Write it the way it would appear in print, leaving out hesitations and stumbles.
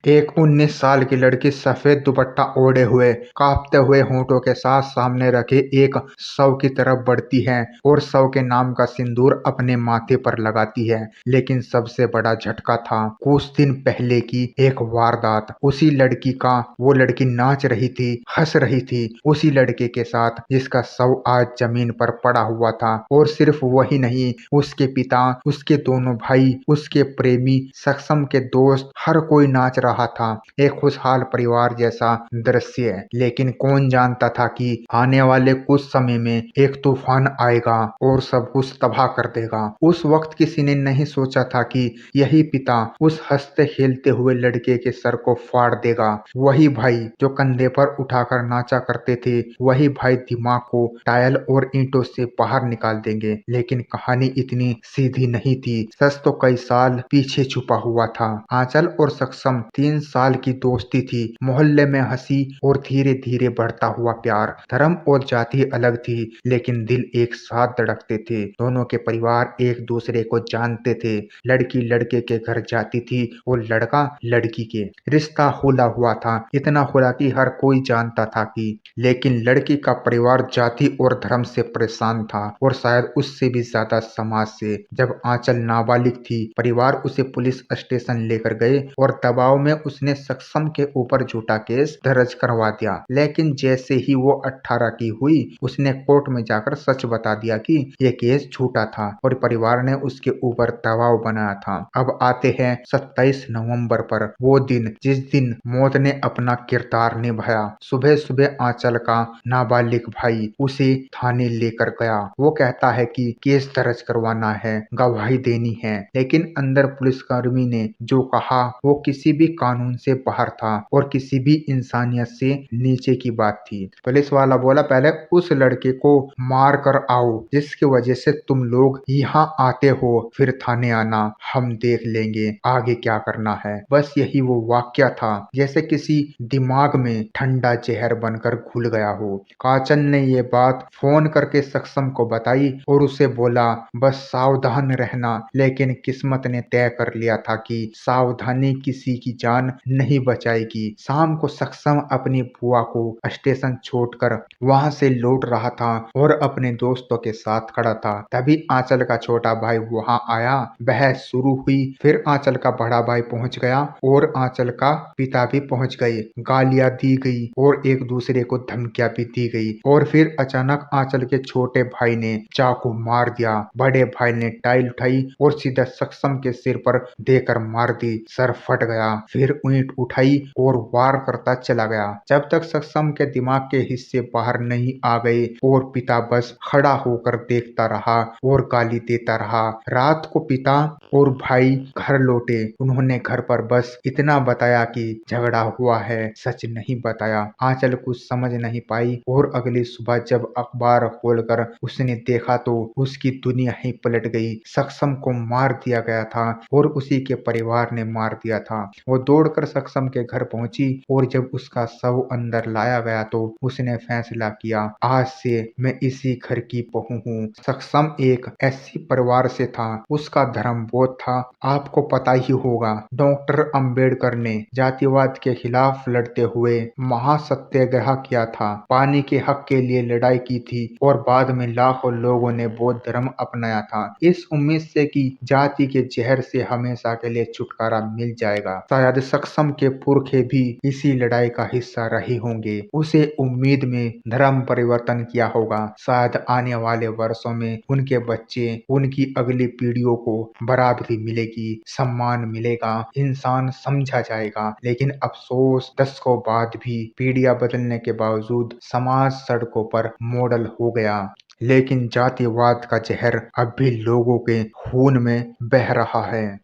एक 19 साल की लड़की सफेद दुपट्टा ओढ़े हुए कांपते हुए होंठों के साथ सामने रखे एक शव की तरफ बढ़ती है और शव के नाम का सिंदूर अपने माथे पर लगाती है। लेकिन सबसे बड़ा झटका था कुछ दिन पहले की एक वारदात। उसी लड़की का वो लड़की नाच रही थी, हंस रही थी उसी लड़के के साथ जिसका शव आज जमीन पर पड़ा हुआ था। और सिर्फ वही नहीं, उसके पिता, उसके दोनों भाई, उसके प्रेमी, सक्षम के दोस्त, हर कोई नाच रहा था। एक खुशहाल परिवार जैसा दृश्य। लेकिन कौन जानता था कि आने वाले कुछ समय में एक तूफान आएगा और सब कुछ तबाह कर देगा। उस वक्त किसी ने नहीं सोचा था कि यही पिता उस हंसते खेलते हुए लड़के के सर को फाड़ देगा। वही भाई जो कंधे पर उठाकर नाचा करते थे, वही भाई दिमाग को टायल और ईंटों से बाहर निकाल देंगे। लेकिन कहानी इतनी सीधी नहीं थी। सच तो कई साल पीछे छुपा हुआ था। आंचल और सक्षम 3 साल की दोस्ती थी, मोहल्ले में हंसी और धीरे धीरे बढ़ता हुआ प्यार। धर्म और जाति अलग थी लेकिन दिल एक साथ धड़कते थे। दोनों के परिवार एक दूसरे को जानते थे। लड़की लड़के के घर जाती थी और लड़का लड़की के। रिश्ता खुला हुआ था, इतना खुला कि हर कोई जानता था कि। लेकिन लड़की का परिवार जाति और धर्म से परेशान था और शायद उससे भी ज्यादा समाज से। जब आंचल नाबालिग थी, परिवार उसे पुलिस स्टेशन लेकर गए और दबाव में उसने सक्षम के ऊपर झूठा केस दर्ज करवा दिया। लेकिन जैसे ही वो 18 की हुई, उसने कोर्ट में जाकर सच बता दिया कि ये केस झूठा था और परिवार ने उसके ऊपर दबाव बनाया था। अब आते हैं 27 नवंबर पर, वो दिन जिस दिन मौत ने अपना किरदार निभाया। सुबह सुबह आंचल का नाबालिग भाई उसे थाने लेकर गया। वो कहता है कि केस दर्ज करवाना है, गवाही देनी है। लेकिन अंदर पुलिसकर्मी ने जो कहा वो किसी भी कानून से बाहर था और किसी भी इंसानियत से नीचे की बात थी। पुलिस वाला बोला, पहले उस लड़के को मार कर आओ जिसकी वजह से तुम लोग यहाँ आते हो, फिर थाने आना, हम देख लेंगे आगे क्या करना है। बस यही वो वाक्या था, जैसे किसी दिमाग में ठंडा जहर बनकर घुल गया हो। काचन ने ये बात फोन करके सक्षम को बताई और उसे बोला, बस सावधान रहना। लेकिन किस्मत ने तय कर लिया था कि सावधानी किसी की जान नहीं बचाएगी। शाम को सक्षम अपनी बुआ को स्टेशन छोड़कर वहां से लौट रहा था और अपने दोस्तों के साथ खड़ा था। तभी आंचल का छोटा भाई वहां आया। बहस शुरू हुई। फिर आंचल का बड़ा भाई पहुंच गया और आंचल का पिता भी पहुंच गए। गालियां दी गई और एक दूसरे को धमकियां भी दी गई। और फिर अचानक आंचल के छोटे भाई ने चाकू मार दिया। बड़े भाई ने टाइल उठाई और सीधा सक्षम के सिर पर देकर मार दी। सर फट गया। फिर ईंट उठाई और वार करता चला गया जब तक सक्षम के दिमाग के हिस्से बाहर नहीं आ गए। और पिता बस खड़ा होकर देखता रहा और गाली देता रहा। रात को पिता और भाई घर लौटे। उन्होंने घर पर बस इतना बताया कि झगड़ा हुआ है, सच नहीं बताया। आंचल कुछ समझ नहीं पाई और अगली सुबह जब अखबार खोलकर उसने देखा तो उसकी दुनिया ही पलट गई। सक्षम को मार दिया गया था और उसी के परिवार ने मार दिया था। वो दौड़कर सक्षम के घर पहुंची और जब उसका शव अंदर लाया गया तो उसने फैसला किया, आज से मैं इसी घर की बहू हूँ। सक्षम एक एससी परिवार से था। उसका धर्म बौद्ध था। आपको पता ही होगा, डॉक्टर अंबेडकर ने जातिवाद के खिलाफ लड़ते हुए महासत्याग्रह किया था, पानी के हक के लिए लड़ाई की थी और बाद में लाखों लोगों ने बौद्ध धर्म अपनाया था, इस उम्मीद से कि जाति के जहर से हमेशा के लिए छुटकारा मिल जाएगा। शायद सक्षम के पुरखे भी इसी लड़ाई का हिस्सा रहे होंगे। उसे उम्मीद में धर्म परिवर्तन किया होगा। शायद आने वाले वर्षों में उनके बच्चे, उनकी अगली पीढ़ियों को बराबरी मिलेगी, सम्मान मिलेगा, इंसान समझा जाएगा। लेकिन अफसोस, दशकों बाद भी पीढ़ियां बदलने के बावजूद समाज सड़कों पर मॉडल हो गया। लेकिन जातिवाद का जहर अब भी लोगों के खून में बह रहा है।